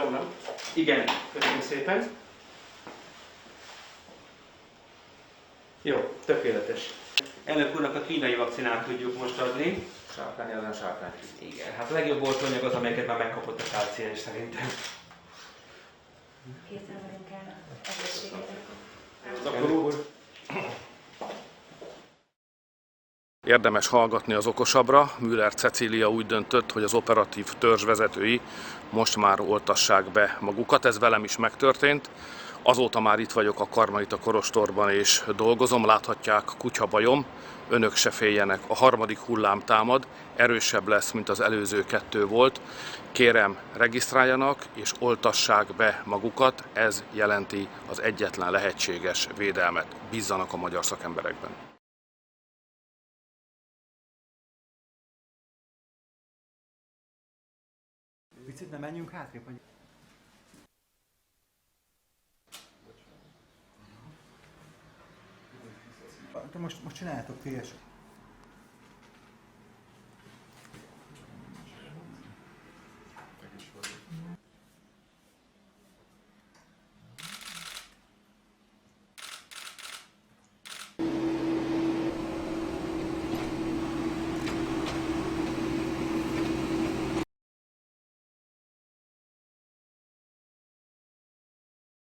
Jó, nem? Igen, köszönöm szépen. Jó, tökéletes. Elnök úrnak a kínai vakcinát tudjuk most adni. Sárkány ellen sárkány. Igen, hát a legjobb oltóanyag az, amelyeket már megkapott a páciens szerintem. Készen vagyunk el egészségetek. Akkor úr. Érdemes hallgatni az okosabbra. Müller Cecília úgy döntött, hogy az operatív törzs vezetői most már oltassák be magukat. Ez velem is megtörtént. Azóta már itt vagyok a Karmelita Kolostorban és dolgozom. Láthatják, kutyabajom. Önök se féljenek, a harmadik hullám támad, erősebb lesz, mint az előző 2 volt. Kérem, regisztráljanak és oltassák be magukat, ez jelenti az egyetlen lehetséges védelmet. Bízzanak a magyar szakemberekben. Picit nem menjünk hátrébb, hogy... Most csináljátok ti,